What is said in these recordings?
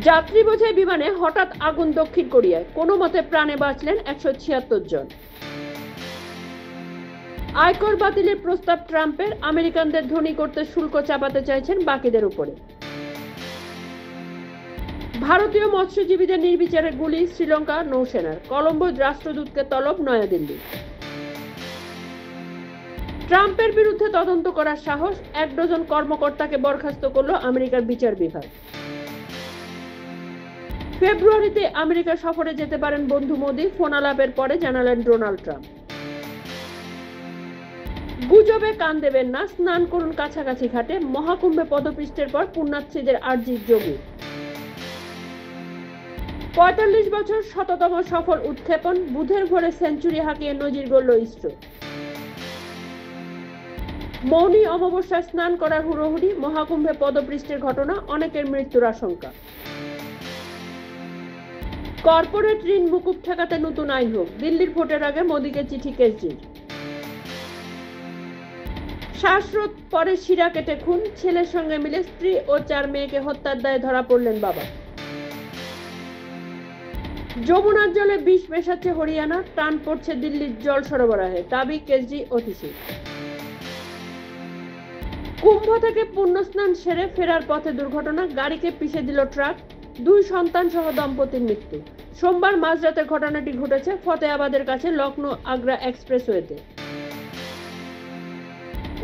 যাত্রী বোঝাই বিমানে হঠাৎ আগুন দক্ষিণ কোরিয়ায়, কোনো মতে প্রাণে বাঁচলেন 176 জন। আয়কর বাতিলের প্রস্তাব ট্রাম্পের, আমেরিকানদের ধনী করতে শুল্ক চাপাতে চাইছেন বাকিদের উপরে। ভারতীয় মৎস্যজীবীদের নির্বিচারে গুলি শ্রীলঙ্কা নৌসেনার, কলম্বো রাষ্ট্রদূতকে তলব নয়াদিল্লি। ট্রাম্পের বিরুদ্ধে তদন্ত করার সাহস, 1 ডজন কর্মকর্তাকে বরখাস্ত করল আমেরিকার বিচার বিভাগ। ফেব্রুয়ারিতে আমেরিকা সফরে যেতে পারেন বন্ধু মোদি, ফোন আলাপের পরে জানালেন ডোনাল্ড ট্রাম্প। গুজবে কান দেবেন না, স্নান করুন কাছাকাছি ঘাটে, মহাকুম্ভে পদপৃষ্ঠের পর পুণ্যার্থীদের আর্জির যোগী। 45 বছর 100তম সফল উৎক্ষেপণ, বুধের ভোরে সেঞ্চুরি হাঁকিয়ে নজির গড়ল ইসরো। মৌনী অমাবস্যায় স্নান করার হুড়োহুড়ি, মহাকুম্ভে পদপৃষ্ঠের ঘটনা, অনেকের মৃত্যুর আশঙ্কা। কর্পোরেট ঋণ মুকুব ঠেকাতে নতুন আইন হোক, দিল্লির ভোটের আগে মোদিকে চিঠি কেজরির। শ্বাসরোধ, পরে শিরা কেটে খুন, ছেলের সঙ্গে মিলে স্ত্রী ও 4 মেয়েকে হত্যার দায়ে ধরা পড়লেন বাবা। যমুনার জলে বিষ মেশাচ্ছে হরিয়ানা, টান পড়ছে দিল্লির জল সরবরাহে, দাবি কেজরি অতীশীর। কুম্ভ থেকে পুণ্যস্নান সেরে ফেরার পথে দুর্ঘটনা, গাড়িকে পিষে দিল ট্রাক, 2 সন্তান সহ দম্পতির মৃত্যু। সোমবার মাঝরাতের ঘটনাটি ঘটেছে ফতেহাবাদের কাছে লখনৌ আগ্রা এক্সপ্রেসওয়েতে।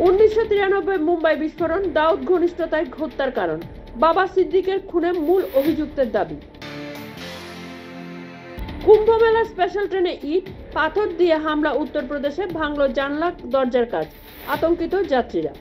1993 মুম্বাই বিস্ফোরণ, দাউদ ঘনিষ্ঠতায় হত্যার কারণ, বাবা সিদ্দিকের খুনে মূল অভিযুক্তের দাবি। কুম্ভ মেলার স্পেশাল ট্রেনে ইট, পাথর দিয়ে হামলা উত্তরপ্রদেশে, ভাঙল জানলা দরজার কাজ, আতঙ্কিত যাত্রীরা।